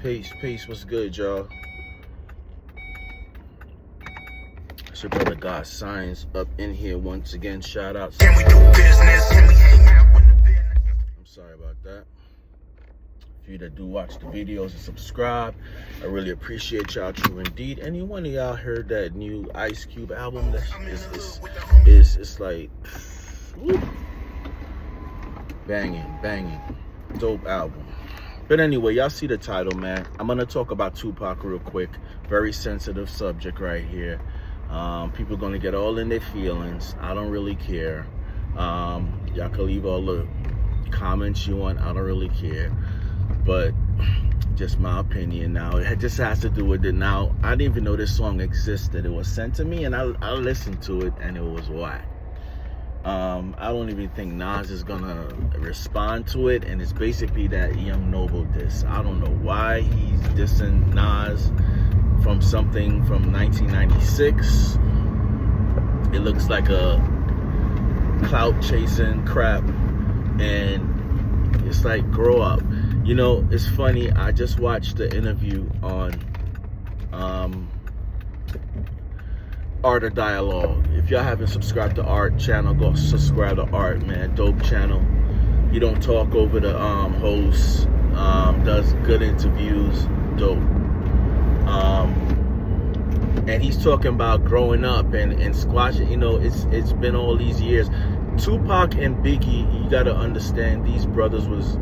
Peace. What's good, y'all? It's your brother God Science up in here once again. Shout out. Can we do business? Can we hang out with the business? I'm sorry about that. For you that do watch the videos and subscribe, I really appreciate y'all, true indeed. Anyone of y'all heard that new Ice Cube album? It's like, woo, banging, dope album. But anyway, y'all see the title, man. I'm gonna talk about Tupac real quick. Very sensitive subject right here. People gonna get all in their feelings. I don't really care. Y'all can leave all the comments you want. I don't really care. But just my opinion now. It just has to do with it. Now, I didn't even know this song existed. It was sent to me and I listened to it and it was whack. I don't even think Nas is gonna respond to it, and it's basically that Young Noble diss. I don't know why he's dissing Nas from something from 1996. It looks like a clout chasing crap, and it's like, grow up. You know, it's funny, I just watched the interview on Art of Dialogue. If y'all haven't subscribed to Art channel, go subscribe to Art, man. Dope channel. He don't talk over the host. Does good interviews. Dope. And he's talking about growing up and squashing. You know, it's been all these years. Tupac and Biggie, you gotta understand, these brothers was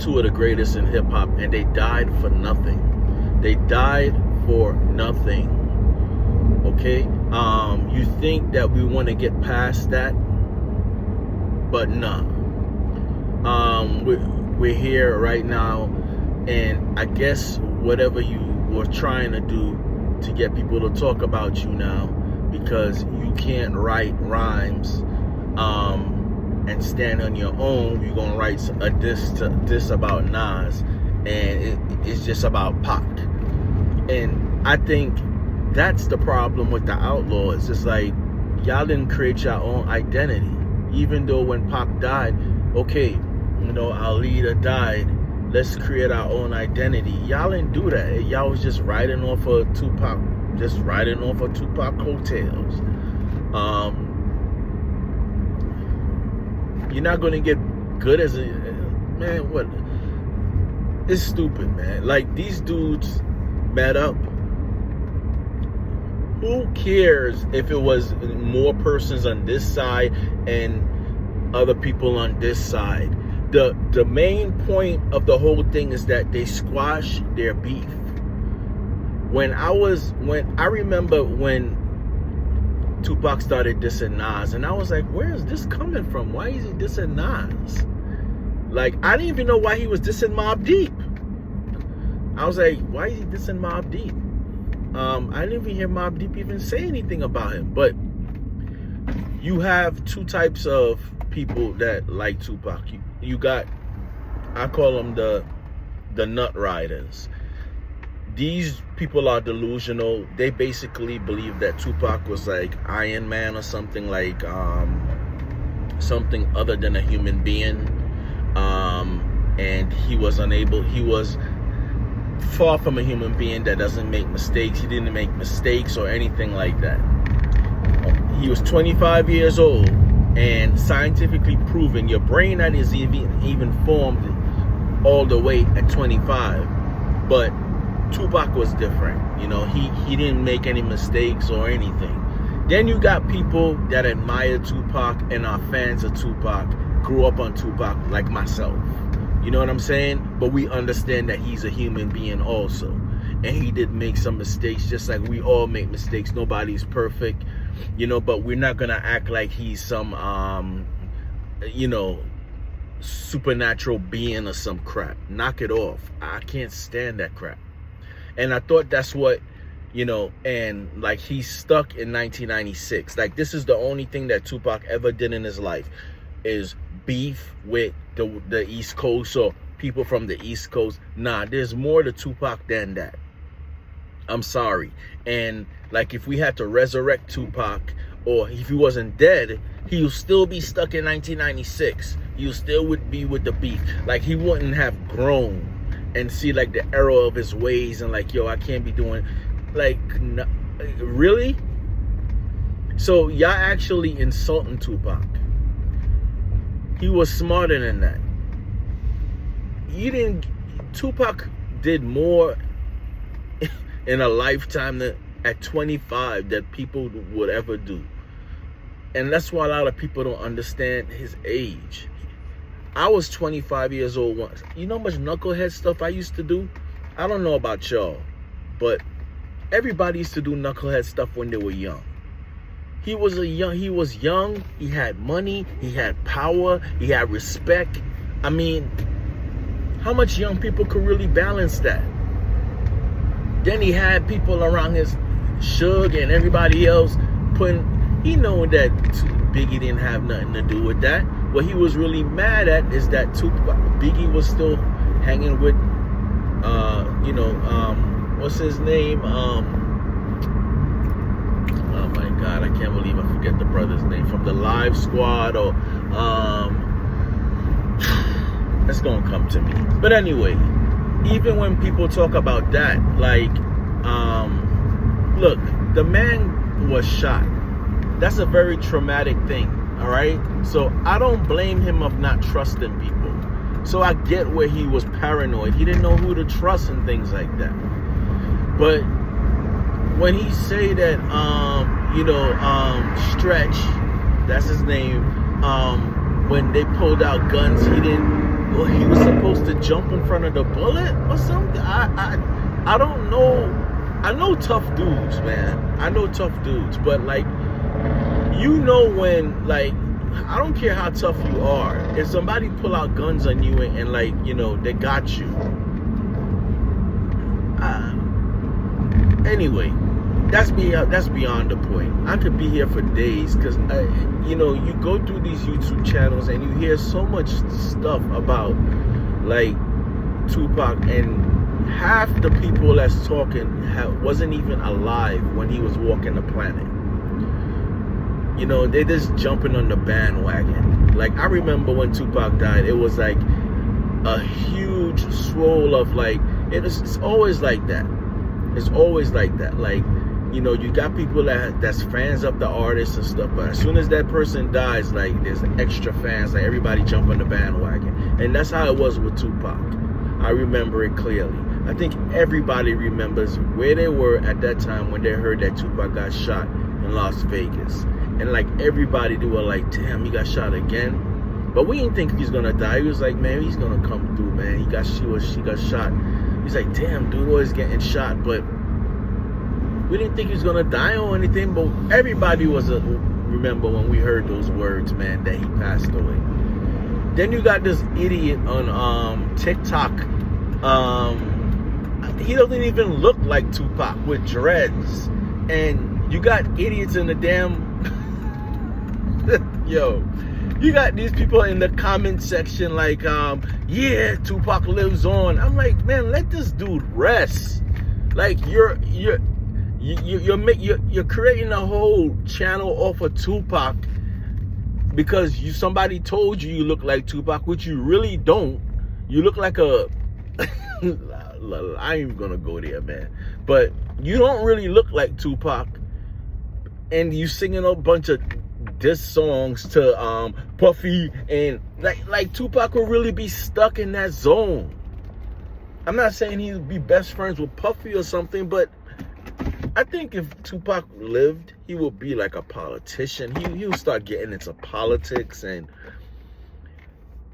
two of the greatest in hip hop, and they died for nothing. They died for nothing. Okay, you think that we want to get past that, but nah. We're here right now, and I guess whatever you were trying to do to get people to talk about you now, because you can't write rhymes and stand on your own, you're gonna write a diss about Nas, and it's just about Pac. And I think that's the problem with the Outlaws. It's like, y'all didn't create your own identity. Even though when Pac died, okay, you know, our leader died, let's create our own identity. Y'all didn't do that. Y'all was just riding off of Tupac, coattails. You're not gonna get good as a man. What? It's stupid, man. Like, these dudes met up. Who cares if it was more persons on this side and other people on this side? The main point of the whole thing is that they squash their beef. When I remember when Tupac started dissing Nas, and I was like, where is this coming from? Why is he dissing Nas? Like, I didn't even know why he was dissing Mobb Deep. I was like, why is he dissing Mobb Deep? I didn't even hear Mobb Deep even say anything about him. But you have two types of people that like Tupac. You got, I call them the nut riders. These people are delusional. They basically believe that Tupac was like Iron Man or something, like something other than a human being. And he was far from a human being that doesn't make mistakes. He didn't make mistakes or anything like that. He was 25 years old, and scientifically proven your brain that is even formed all the way at 25. But Tupac was different. You know, he didn't make any mistakes or anything. Then you got people that admire Tupac and are fans of Tupac, grew up on Tupac, like myself. You know what I'm saying? But we understand that he's a human being also. And he did make some mistakes, just like we all make mistakes. Nobody's perfect, you know, but we're not going to act like he's some, you know, supernatural being or some crap. Knock it off. I can't stand that crap. And I thought that's what, you know, and like, he's stuck in 1996. Like, this is the only thing that Tupac ever did in his life, is beef with the East Coast or people from the East Coast. Nah, there's more to Tupac than that. I'm sorry. And like, if we had to resurrect Tupac, or if he wasn't dead, he'll still be stuck in 1996. He'll still would be with the beef. Like, he wouldn't have grown. and see like the error of his ways and like, yo, I can't be doing like, really? So y'all actually insulting Tupac. He was smarter than that. Tupac did more in a lifetime at 25 that people would ever do. And that's why a lot of people don't understand his age. I was 25 years old once. You know how much knucklehead stuff I used to do? I don't know about y'all, but everybody used to do knucklehead stuff when they were young. He was young, he had money, he had power, he had respect. I mean, how much young people could really balance that? Then he had people around his Suge and everybody else he know that Biggie didn't have nothing to do with that. What he was really mad at is that Biggie was still hanging with, what's his name? Oh my God, I can't believe I forget the brother's name from the Live Squad or that's gonna come to me. But anyway, even when people talk about that, like, look, the man was shot. That's a very traumatic thing, all right? So I don't blame him of not trusting people. So I get where he was paranoid. He didn't know who to trust and things like that. But when he say that, Stretch, that's his name, when they pulled out guns, he was supposed to jump in front of the bullet or something. I don't know. I know tough dudes, man. I know tough dudes, but like, when, like, I don't care how tough you are. If somebody pull out guns on you and like, they got you. Anyway, that's beyond the point. I could be here for days because, you go through these YouTube channels and you hear so much stuff about like Tupac, and half the people that's talking wasn't even alive when he was walking the planet. They're just jumping on the bandwagon. Like, I remember when Tupac died, it was like a huge swirl of like, it's always like that. It's always like that. Like, you got people that's fans of the artist and stuff, but as soon as that person dies, like, there's extra fans, like everybody jump on the bandwagon. And that's how it was with Tupac. I remember it clearly. I think everybody remembers where they were at that time when they heard that Tupac got shot in Las Vegas. And like everybody, they were like, damn, he got shot again. But we didn't think he's gonna die. He was like, man, he's gonna come through, man. She got shot. He's like, damn, dude, always getting shot. But we didn't think he was gonna die or anything. But everybody remember when we heard those words, man, that he passed away. Then you got this idiot on TikTok. He doesn't even look like Tupac with dreads. And you got idiots in the damn you got these people in the comment section like, yeah, Tupac lives on. I'm like, man, let this dude rest. Like, you're creating a whole channel off of Tupac because somebody told you look like Tupac, which you really don't. You look like a I ain't even gonna go there, man. But you don't really look like Tupac, and you singing a bunch of diss songs to Puffy, and like Tupac would really be stuck in that zone. I'm not saying he would be best friends with Puffy or something, but I think if Tupac lived, he would be like a politician. He would start getting into politics, and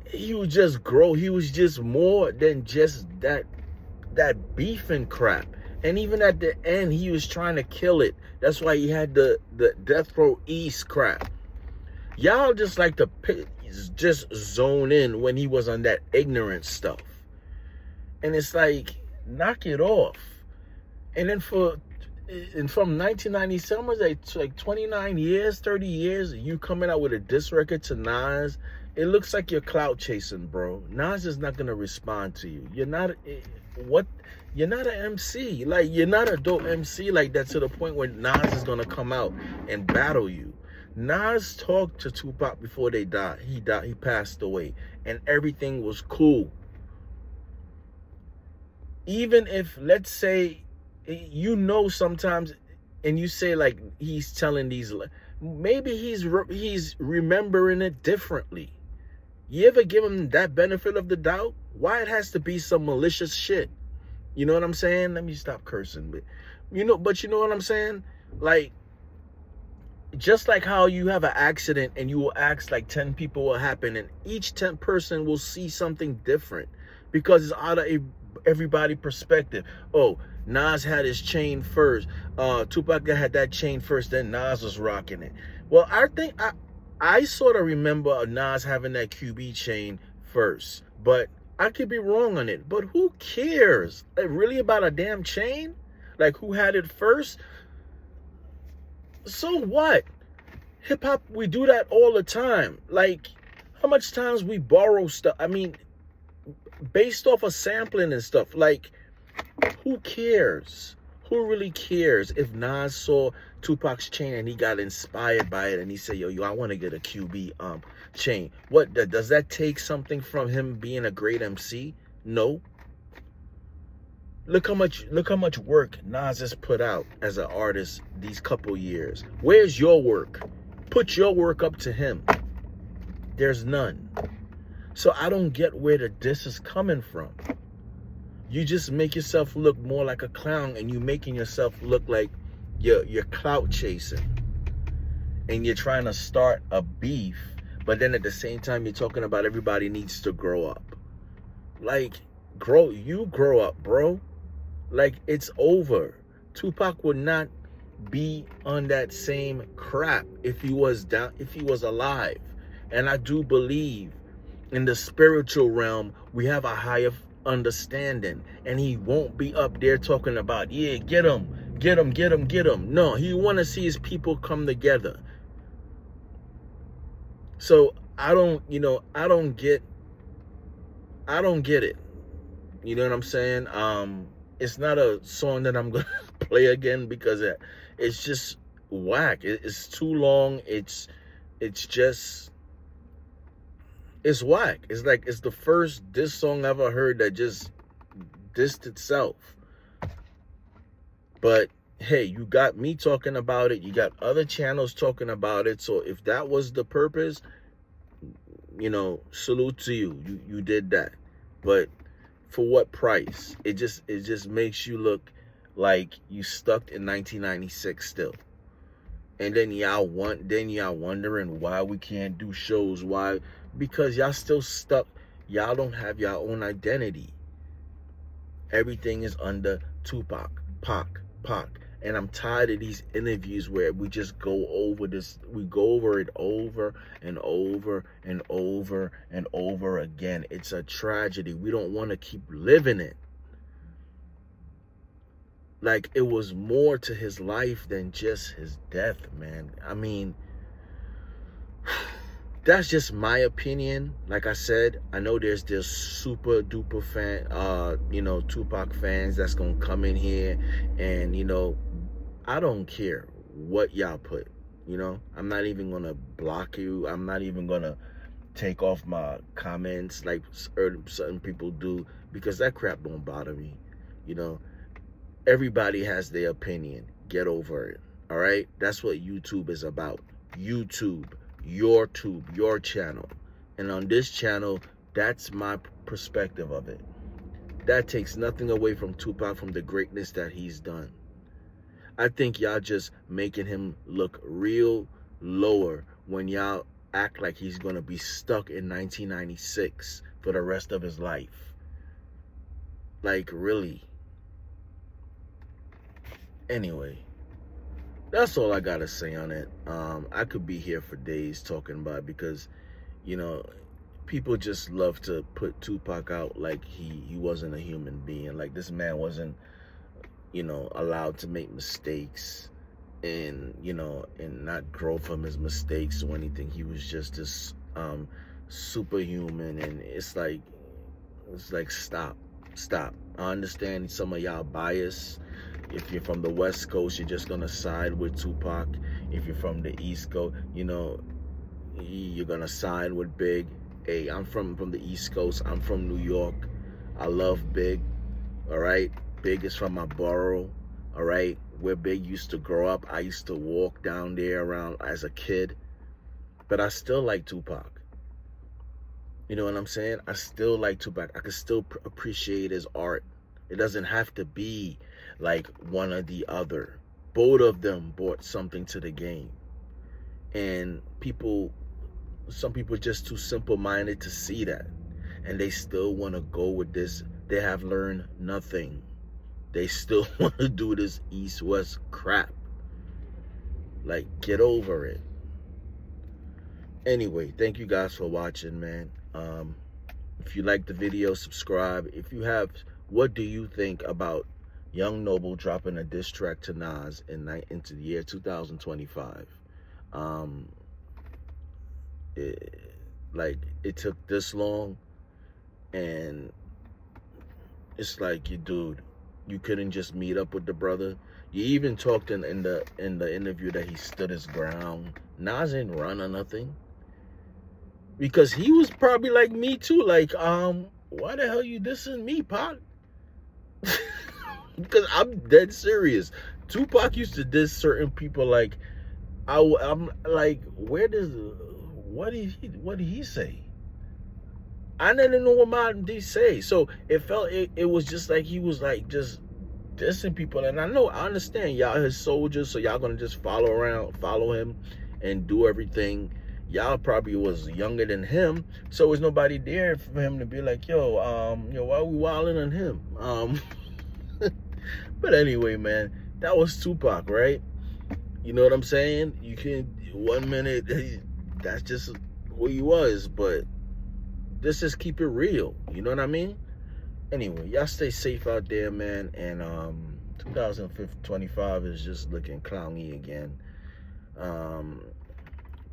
he would just grow. He was just more than just that beef and crap. And even at the end, he was trying to kill it. That's why he had the Death Row East crap. Y'all just like to just zone in when he was on that ignorant stuff. And it's like, knock it off. And then from 1997, like 29 years, 30 years, you coming out with a diss record to Nas, it looks like you're clout chasing, bro. Nas is not going to respond to you. You're not an MC. Like, you're not a dope MC like that to the point where Nas is going to come out and battle you. Nas talked to Tupac before they died. He passed away, and everything was cool. even if, let's say, sometimes, and you say like he's telling these, maybe he's remembering it differently. You ever give him that benefit of the doubt? Why it has to be some malicious shit? You know what I'm saying? Let me stop cursing, but you know what I'm saying? Like, just like how you have an accident and you will ask like 10 people what happened, and each 10 person will see something different because it's out of everybody perspective. Oh, Nas had his chain first. Tupac had that chain first, then Nas was rocking it. Well, I think I sort of remember Nas having that QB chain first, but I could be wrong on it. But who cares? Like, really, about a damn chain? Like, who had it first? So what? Hip hop, we do that all the time. Like, how much times we borrow stuff? I mean, based off of sampling and stuff. Like, who cares? Who really cares if Nas saw Tupac's chain and he got inspired by it and he said, yo, I want to get a QB chain? What does that take something from him being a great MC? No. Look how much work Nas has put out as an artist these couple years. Where's your work? Put your work up to him. There's none. So I don't get where the diss is coming from. You just make yourself look more like a clown, and you making yourself look like you're clout chasing, and you're trying to start a beef, but then at the same time you're talking about everybody needs to grow up. Like, grow up, bro. Like, it's over. Tupac would not be on that same crap if he was alive. And I do believe in the spiritual realm we have a higher understanding, and he won't be up there talking about, yeah, get him. No, he want to see his people come together. So I don't get it. You know what I'm saying? It's not a song that I'm gonna play again because it's just whack. It's too long. It's whack. It's like it's the first diss song I've ever heard that just dissed itself. But hey, you got me talking about it. You got other channels talking about it. So if that was the purpose, salute to you. You did that. But for what price? It just makes you look like you stuck in 1996 still. And then y'all wondering why we can't do shows. Why? Because y'all still stuck. Y'all don't have your own identity. Everything is under Tupac, Pac. And I'm tired of these interviews where we just go over this. We go over it over and over and over and over again. It's a tragedy. We don't want to keep living it. Like, it was more to his life than just his death, man. I mean, that's just my opinion. Like I said, I know there's this super duper fan, Tupac fans that's gonna come in here, and I don't care what y'all put. I'm not even gonna block you. I'm not even gonna take off my comments like certain people do, because that crap don't bother me. Everybody has their opinion. Get over it. All right? That's what YouTube is about. YouTube, your channel. And on this channel, that's my perspective of it. That takes nothing away from Tupac, from the greatness that he's done. I think y'all just making him look real lower when y'all act like he's going to be stuck in 1996 for the rest of his life. Like, really? Anyway, that's all I gotta say on it. I could be here for days talking about it because, people just love to put Tupac out like he wasn't a human being. Like, this man wasn't, allowed to make mistakes and, and not grow from his mistakes or anything. He was just this superhuman, and it's like stop. I understand some of y'all bias. If you're from the West Coast, you're just gonna side with Tupac. If you're from the East Coast, you're gonna side with Big. Hey, I'm from the East Coast. I'm from New York. I love Big. All right, Big is from my borough. All right, where Big used to grow up. I used to walk down there around as a kid, but I still like Tupac. You know what I'm saying? I still like Tupac. I can still appreciate his art. It doesn't have to be like one or the other. Both of them brought something to the game. And some people just too simple-minded to see that. And they still want to go with this. They have learned nothing. They still want to do this East-West crap. Like, get over it. Anyway, thank you guys for watching, man. If you like the video, subscribe. If you have, what do you think about Young Noble dropping a diss track to Nas into the year 2025? It took this long, and it's like, dude, you couldn't just meet up with the brother. You even talked in the interview that he stood his ground. Nas didn't run or nothing. Because he was probably like me too, like, why the hell you dissing me, Pac? Because I'm dead serious. Tupac used to diss certain people, like, I'm like, what did he say? I didn't know what Martin did say. So it was just like he was like just dissing people. And I understand y'all his soldiers, so y'all gonna just follow him and do everything. Y'all probably was younger than him, so there's nobody there for him to be like, yo, why are we wilding on him? But anyway, man, that was Tupac, right? You know what I'm saying? You can 1 minute, that's just who he was, but let's just keep it real. You know what I mean? Anyway, y'all stay safe out there, man. And 2025 is just looking clowny again.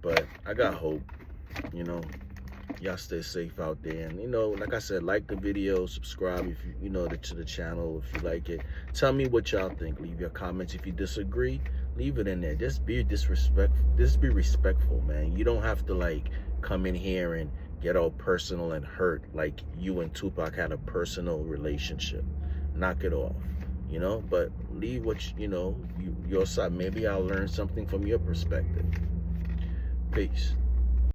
But I got hope, you know. Y'all stay safe out there. And, you know, like I said, like the video, subscribe if you know, to the channel if you like it. Tell me what y'all think. Leave your comments. If you disagree, leave it in there. Just be respectful, man. You don't have to, like, come in here and get all personal and hurt like you and Tupac had a personal relationship. Knock it off, you know. But leave what, your side. Maybe I'll learn something from your perspective. Peace.